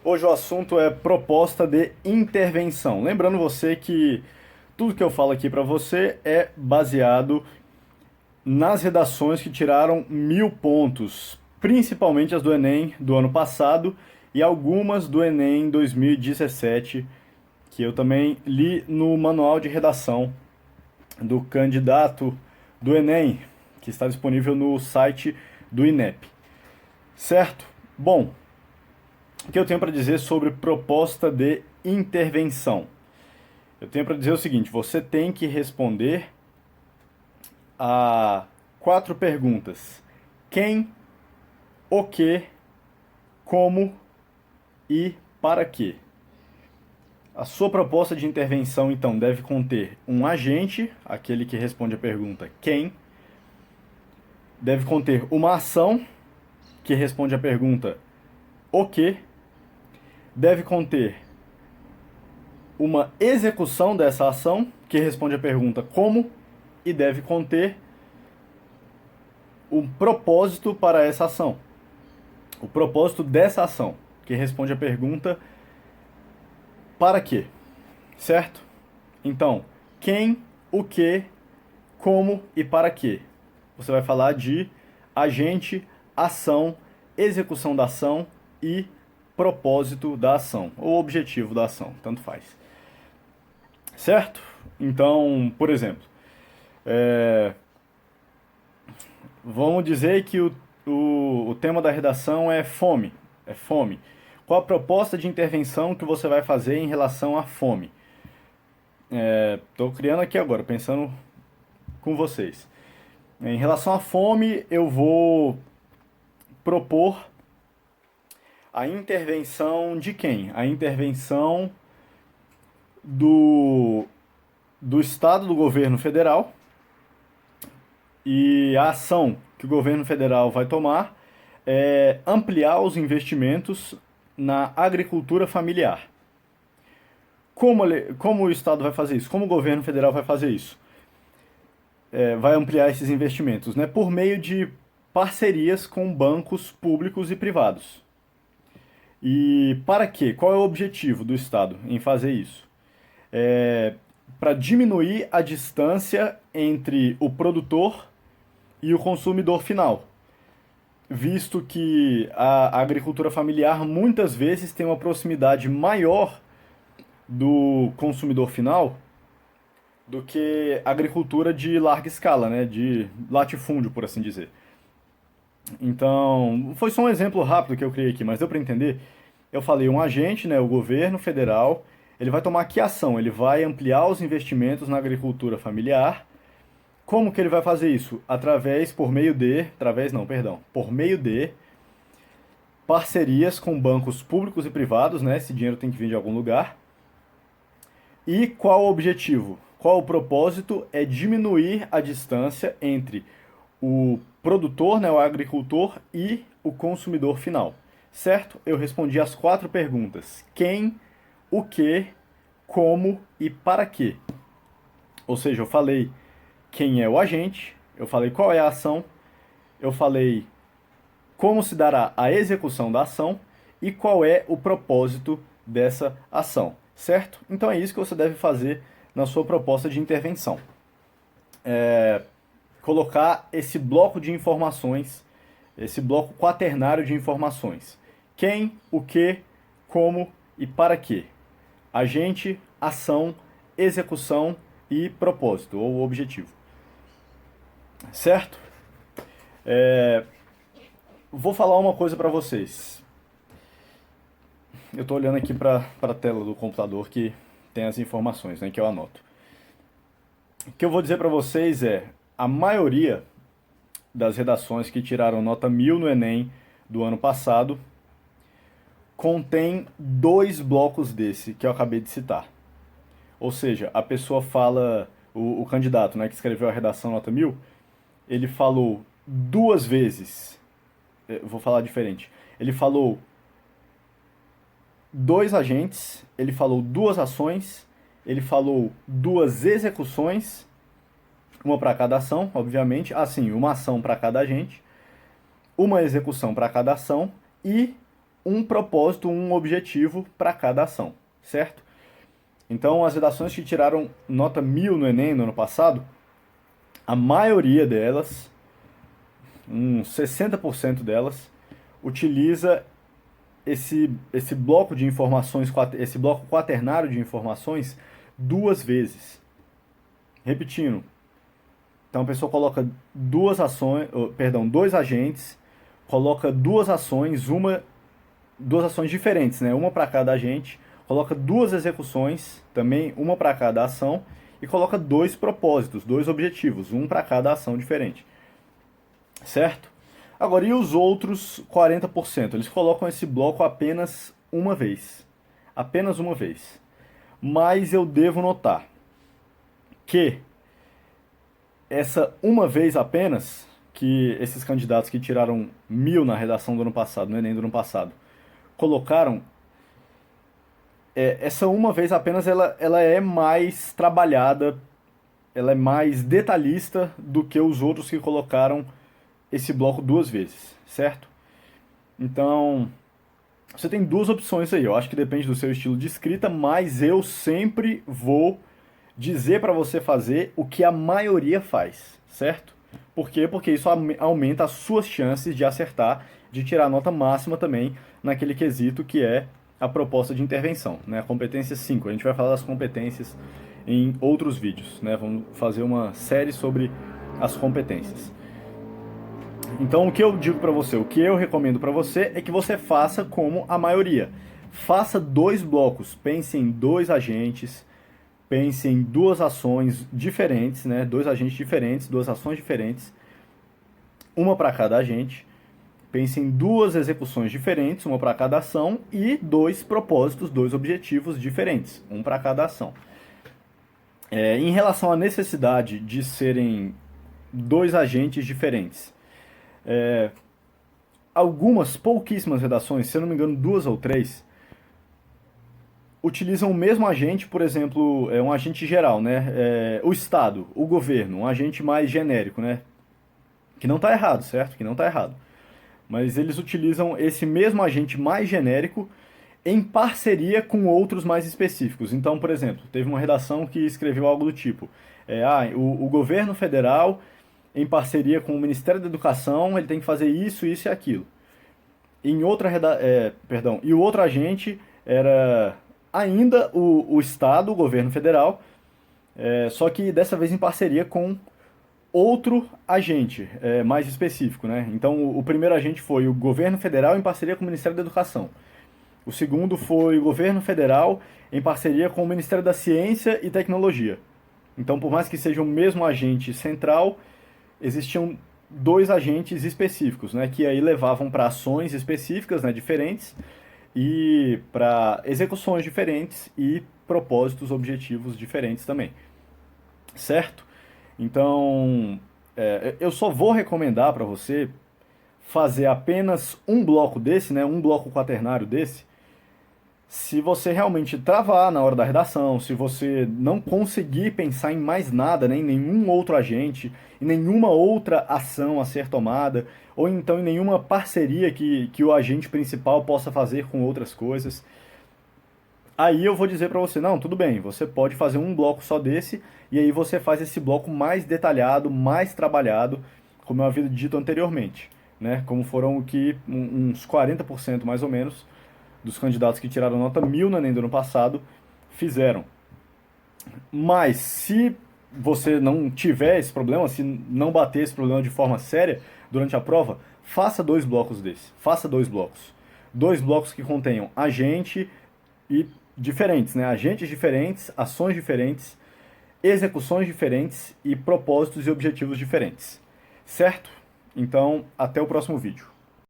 Hoje o assunto é proposta de intervenção. Lembrando você que tudo que eu falo aqui para você é baseado nas redações que tiraram 1.000 pontos, principalmente as do Enem do ano passado e algumas do Enem 2017, que eu também li no manual de redação do candidato do Enem, que está disponível no site do INEP. Certo? Bom, o que eu tenho para dizer sobre proposta de intervenção? Eu tenho para dizer o seguinte: você tem que responder a 4 perguntas: quem, o que, como e para quê. A sua proposta de intervenção, então, deve conter um agente, aquele que responde a pergunta quem, deve conter uma ação, que responde a pergunta o que, deve conter uma execução dessa ação, que responde a pergunta como, e deve conter um propósito para essa ação. O propósito dessa ação, que responde a pergunta para quê, certo? Então, quem, o que, como e para quê. Você vai falar de agente, ação, execução da ação e propósito da ação, ou objetivo da ação, tanto faz. Certo? Então, por exemplo, é, vamos dizer que o tema da redação é fome. É fome. Qual a proposta de intervenção que você vai fazer em relação à fome? Estou criando aqui agora, pensando com vocês. Em relação à fome, eu vou propor a intervenção de quem? A intervenção do, do Estado, do governo federal, e a ação que o governo federal vai tomar é ampliar os investimentos na agricultura familiar. Como o Estado vai fazer isso? Como o governo federal vai fazer isso? Vai ampliar esses investimentos, né? Por meio de parcerias com bancos públicos e privados. E para quê? Qual é o objetivo do Estado em fazer isso? Para diminuir a distância entre o produtor e o consumidor final, visto que a agricultura familiar muitas vezes tem uma proximidade maior do consumidor final do que a agricultura de larga escala, né, de latifúndio, por assim dizer. Então, foi só um exemplo rápido que eu criei aqui, mas deu para entender? Eu falei um agente, né, o governo federal, ele vai tomar que ação? Ele vai ampliar os investimentos na agricultura familiar. Como que ele vai fazer isso? Por meio de parcerias com bancos públicos e privados, né? Esse dinheiro tem que vir de algum lugar. E qual o objetivo? Qual o propósito? É diminuir a distância entre o produtor, né, o agricultor, e o consumidor final. Certo? Eu respondi as 4 perguntas: quem, o que, como e para quê. Ou seja, eu falei quem é o agente, eu falei qual é a ação, eu falei como se dará a execução da ação e qual é o propósito dessa ação, certo? Então é isso que você deve fazer na sua proposta de intervenção. Colocar esse bloco de informações, esse bloco quaternário de informações. Quem, o que, como e para quê. Agente, ação, execução e propósito ou objetivo. Certo? Vou falar uma coisa para vocês. Eu estou olhando aqui para a tela do computador que tem as informações, né, que eu anoto. O que eu vou dizer para vocês é: a maioria das redações que tiraram nota 1.000 no Enem do ano passado contém 2 blocos desse que eu acabei de citar. Ou seja, a pessoa fala, o candidato, né, que escreveu a redação nota 1.000, ele falou 2 vezes, vou falar diferente, ele falou 2 agentes, ele falou 2 ações, ele falou 2 execuções, uma para cada ação, obviamente, assim, uma ação para cada agente, uma execução para cada ação e um propósito, um objetivo para cada ação, certo? Então, as redações que tiraram nota 1000 no Enem no ano passado, a maioria delas, uns 60% delas, utiliza esse bloco de informações, esse bloco quaternário de informações duas vezes. Repetindo, então a pessoa coloca duas ações, dois agentes, coloca duas ações diferentes, né? Uma para cada agente, coloca duas execuções, também uma para cada ação, e coloca dois propósitos, dois objetivos, um para cada ação diferente. Certo? Agora, e os outros 40%? Eles colocam esse bloco apenas uma vez. Apenas uma vez. Mas eu devo notar que essa uma vez apenas, que esses candidatos que tiraram 1000 na redação do ano passado, no Enem do ano passado, colocaram, essa uma vez apenas ela é mais trabalhada, ela é mais detalhista do que os outros que colocaram esse bloco duas vezes, certo? Então, você tem duas opções aí. Eu acho que depende do seu estilo de escrita, mas eu sempre vou dizer para você fazer o que a maioria faz, certo? Por quê? Porque isso aumenta as suas chances de acertar, de tirar a nota máxima também naquele quesito que é a proposta de intervenção, né? A competência 5. A gente vai falar das competências em outros vídeos, né? Vamos fazer uma série sobre as competências. Então, o que eu digo para você, o que eu recomendo para você é que você faça como a maioria. Faça dois blocos, pense em dois agentes, pense em duas ações diferentes, né? Dois agentes diferentes, duas ações diferentes, uma para cada agente. Pense em duas execuções diferentes, uma para cada ação, e dois propósitos, dois objetivos diferentes, um para cada ação. Em relação à necessidade de serem dois agentes diferentes, algumas, pouquíssimas redações, se eu não me engano, 2 ou 3, utilizam o mesmo agente, por exemplo, um agente geral, né? O Estado, o governo, um agente mais genérico, né? Que não está errado, certo? Que não está errado. Mas eles utilizam esse mesmo agente mais genérico em parceria com outros mais específicos. Então, por exemplo, teve uma redação que escreveu algo do tipo: o governo federal, em parceria com o Ministério da Educação, ele tem que fazer isso, isso e aquilo. E o outro agente era ainda o Estado, o governo federal, só que dessa vez em parceria com outro agente mais específico, né? Então, o primeiro agente foi o governo federal em parceria com o Ministério da Educação. O segundo foi o governo federal em parceria com o Ministério da Ciência e Tecnologia. Então, por mais que seja o mesmo agente central, existiam dois agentes específicos, né, que aí levavam para ações específicas, né, diferentes, e para execuções diferentes e propósitos, objetivos diferentes também. Certo? Então, eu só vou recomendar para você fazer apenas um bloco desse, né, um bloco quaternário desse, se você realmente travar na hora da redação, se você não conseguir pensar em mais nada, né, em nenhum outro agente, em nenhuma outra ação a ser tomada, ou então em nenhuma parceria que o agente principal possa fazer com outras coisas, aí eu vou dizer para você, não, tudo bem, você pode fazer um bloco só desse, e aí você faz esse bloco mais detalhado, mais trabalhado, como eu havia dito anteriormente, né, como foram uns 40% mais ou menos, dos candidatos que tiraram nota 1000 no Enem do ano passado fizeram. Mas se você não tiver esse problema, se não bater esse problema de forma séria durante a prova, faça dois blocos desse. Faça dois blocos. Dois blocos que contenham agente e diferentes, né? Agentes diferentes, ações diferentes, execuções diferentes e propósitos e objetivos diferentes. Certo? Então, até o próximo vídeo.